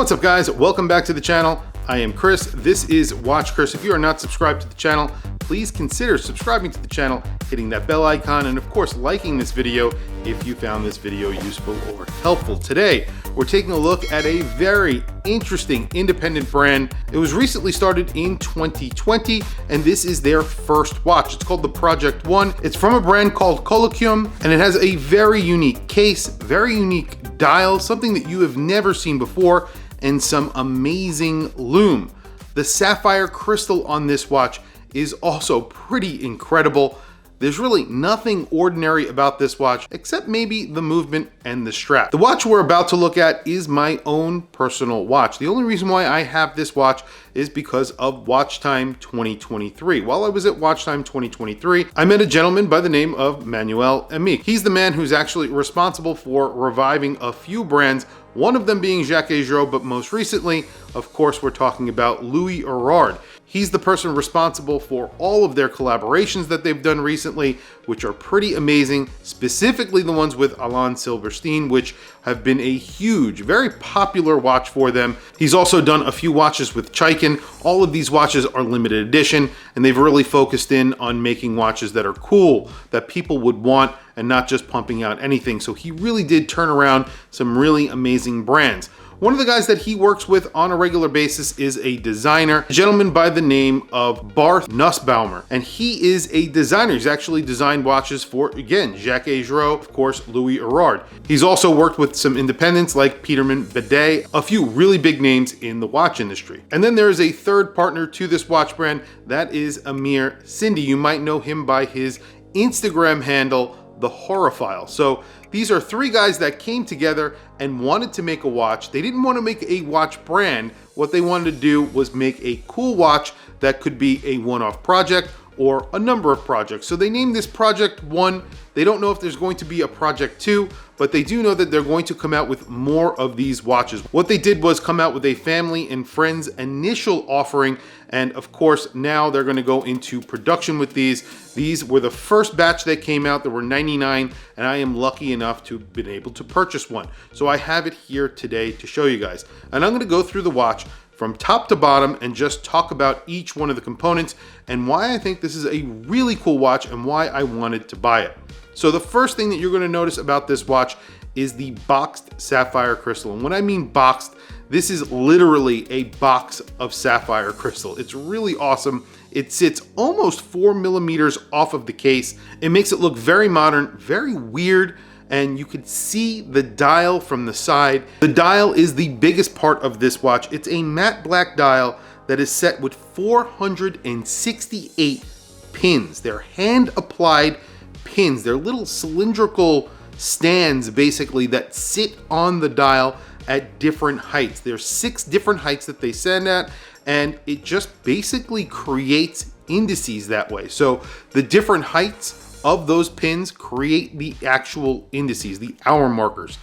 What's up guys, welcome back to the channel. I am Chris, this is WatchChris. If you are not subscribed to the channel, please consider subscribing to the channel, hitting that bell icon, and of course liking this video if you found this video useful or helpful. Today, we're taking a look at a very interesting independent brand. It was recently started in 2020, and this is their first watch. It's called the Project One. It's from a brand called Kollokium, and it has a very unique case, very unique dial, something that you have never seen before, and some amazing lume. The sapphire crystal on this watch is also pretty incredible. There's really nothing ordinary about this watch except maybe the movement and the strap. The watch we're about to look at is my own personal watch. The only reason why I have this watch is because of WatchTime 2023. While I was at WatchTime 2023, I met a gentleman by the name of Manuel Amic. He's the man who's actually responsible for reviving a few brands, one of them being Jacques Giraud, but most recently, of course, we're talking about Louis Erard. He's the person responsible for all of their collaborations that they've done recently, which are pretty amazing, specifically the ones with Alain Silberstein, which have been a huge, very popular watch for them. He's also done a few watches with Chaikin. All of these watches are limited edition, and they've really focused in on making watches that are cool, that people would want, and not just pumping out anything. So he really did turn around some really amazing brands. One of the guys that he works with on a regular basis is a designer, a gentleman by the name of Bart Nussbaumer. And he is a designer. He's actually designed watches for, again, Jacques Giraud, of course, Louis Erard. He's also worked with some independents like Peterman Bidet, a few really big names in the watch industry. And then there is a third partner to this watch brand, that is Amir Sindi. You might know him by his Instagram handle, The Horophile. So these are three guys that came together and wanted to make a watch. They didn't want to make a watch brand. What they wanted to do was make a cool watch that could be a one-off project or a number of projects. So they named this Project One. They don't know if there's going to be a Project Two, but they do know that they're going to come out with more of these watches. What they did was come out with a family and friends initial offering, and of course now they're going to go into production with these. These were the first batch that came out. There were 99, and I am lucky enough to have been able to purchase one. So I have it here today to show you guys. And I'm going to go through the watch from top to bottom and just talk about each one of the components and why I think this is a really cool watch and why I wanted to buy it. So the first thing that you're going to notice about this watch is the boxed sapphire crystal. And when I mean boxed, this is literally a box of sapphire crystal. It's really awesome. It sits almost 4 millimeters off of the case. It makes it look very modern, very weird, and you can see the dial from the side. The dial is the biggest part of this watch. It's a matte black dial that is set with 468 pins. They're hand applied pins. They're little cylindrical stands basically that sit on the dial at different heights. There's 6 different heights that they send at, and it just basically creates indices that way. So the different heights of those pins create the actual indices, the hour markers.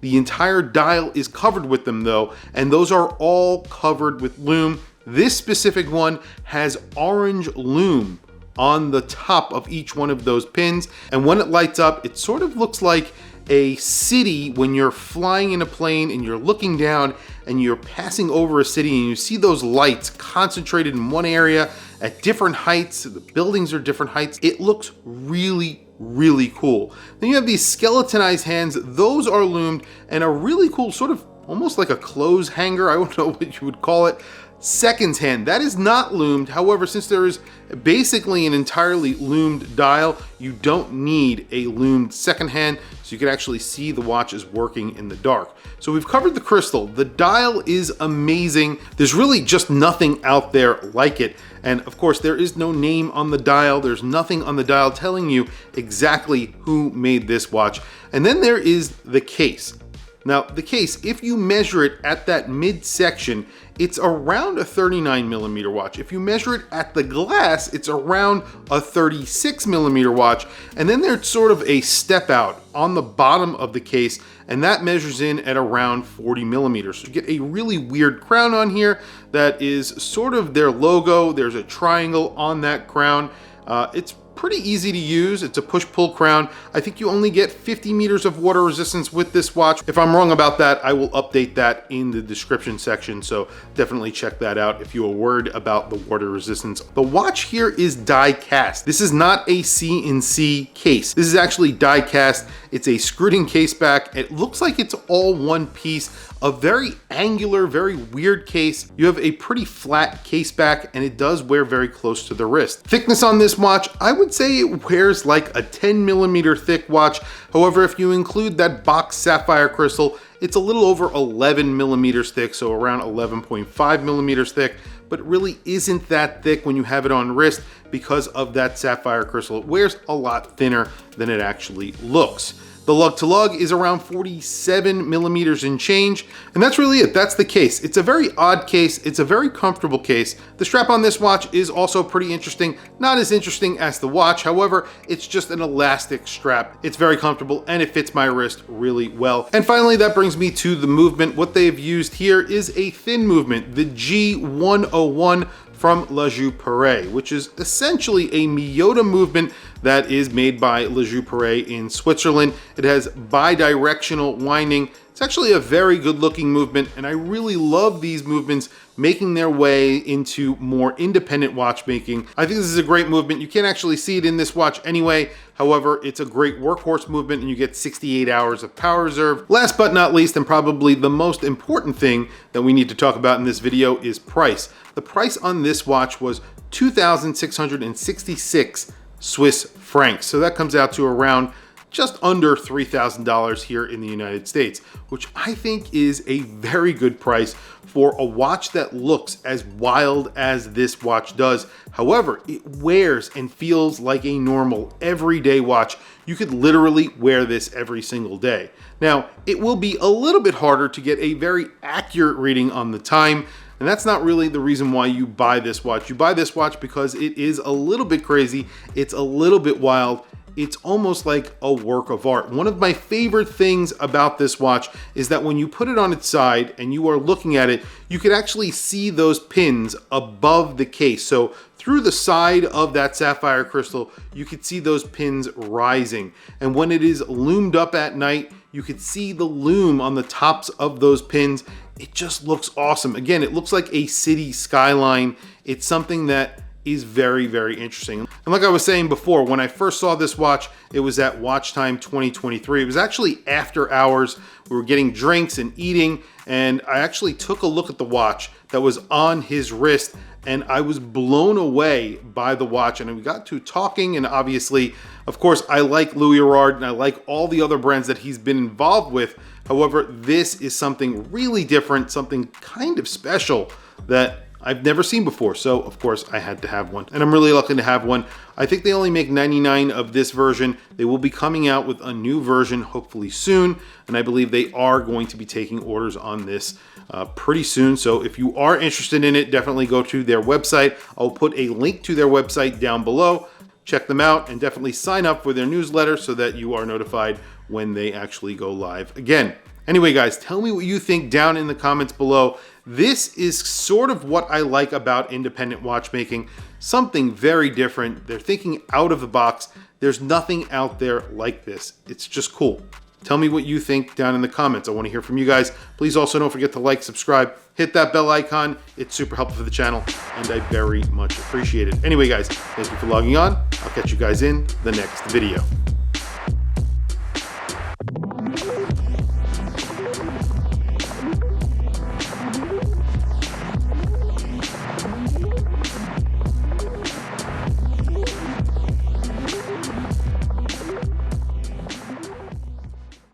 The entire dial is covered with them though, and those are all covered with lume. This specific one has orange lume on the top of each one of those pins, and when it lights up, it sort of looks like a city when you're flying in a plane and you're looking down and you're passing over a city and you see those lights concentrated in one area at different heights. The buildings are different heights. It looks really, really cool. Then you have these skeletonized hands. Those are lumed, and a really cool sort of almost like a clothes hanger. I don't know what you would call it. Seconds hand, that is not lumed. However, since there is basically an entirely lumed dial, you don't need a lumed second hand, so you can actually see the watch is working in the dark. So we've covered the crystal. The dial is amazing. There's really just nothing out there like it. And of course, there is no name on the dial. There's nothing on the dial telling you exactly who made this watch. And then there is the case. Now, the case, if you measure it at that midsection, it's around a 39 millimeter watch. If you measure it at the glass, it's around a 36 millimeter watch. And then there's sort of a step out on the bottom of the case, and that measures in at around 40 millimeters. So you get a really weird crown on here that is sort of their logo. There's a triangle on that crown. It's pretty easy to use. It's a push-pull crown. I think you only get 50 meters of water resistance with this watch. If I'm wrong about that, I will update that in the description section, so definitely check that out if you are worried about the water resistance. The watch here is die cast. This is not a CNC case. This is actually die cast. It's a screwed-in case back. It looks like it's all one piece. A very angular, very weird case. You have a pretty flat case back, and it does wear very close to the wrist. Thickness on this watch, I would say it wears like a 10 millimeter thick watch. However, if you include that box sapphire crystal, it's a little over 11 millimeters thick, so around 11.5 millimeters thick, but it really isn't that thick when you have it on wrist because of that sapphire crystal. It wears a lot thinner than it actually looks. The lug to lug is around 47 millimeters and change, and that's really it. That's the case. It's a very odd case. It's a very comfortable case. The strap on this watch is also pretty interesting. Not as interesting as the watch, however, it's just an elastic strap. It's very comfortable and it fits my wrist really well. And finally, that brings me to the movement. What they've used here is a thin movement, the G101 from La Joux, which is essentially a Miyota movement that is made by La Joux in Switzerland. It has bi-directional winding. It's actually a very good looking movement, and I really love these movements making their way into more independent watchmaking. I think this is a great movement. You can't actually see it in this watch anyway. However, it's a great workhorse movement and you get 68 hours of power reserve. Last but not least, and probably the most important thing that we need to talk about in this video is price. The price on this watch was 2,666 Swiss francs. So that comes out to around just under $3,000 here in the United States, which I think is a very good price for a watch that looks as wild as this watch does. However, it wears and feels like a normal everyday watch. You could literally wear this every single day. Now, it will be a little bit harder to get a very accurate reading on the time, and that's not really the reason why you buy this watch. You buy this watch because it is a little bit crazy. It's a little bit wild. It's almost like a work of art. One of my favorite things about this watch is that when you put it on its side and you are looking at it, you can actually see those pins above the case. So through the side of that sapphire crystal, you could see those pins rising. And when it is loomed up at night, you could see the lume on the tops of those pins. It just looks awesome. Again, it looks like a city skyline. It's something that is very, very interesting. And like I was saying before, when I first saw this watch, it was at Watch Time 2023. It was actually after hours. We were getting drinks and eating, and I actually took a look at the watch that was on his wrist, and I was blown away by the watch. And we got to talking, and obviously, of course, I like Louis Erard and I like all the other brands that he's been involved with. However, this is something really different, something kind of special that I've never seen before. So of course I had to have one, and I'm really lucky to have one. I think they only make 99 of this version. They will be coming out with a new version hopefully soon, and I believe they are going to be taking orders on this pretty soon. So if you are interested in it, definitely go to their website. I'll put a link to their website down below. Check them out and definitely sign up for their newsletter so that you are notified when they actually go live again. Anyway, guys, tell me what you think down in the comments below. This is sort of what I like about independent watchmaking. Something very different. They're thinking out of the box. There's nothing out there like this. It's just cool. Tell me what you think down in the comments. I want to hear from you guys. Please also don't forget to like, subscribe, hit that bell icon. It's super helpful for the channel, and I very much appreciate it. Anyway, guys, thank you for logging on. I'll catch you guys in the next video.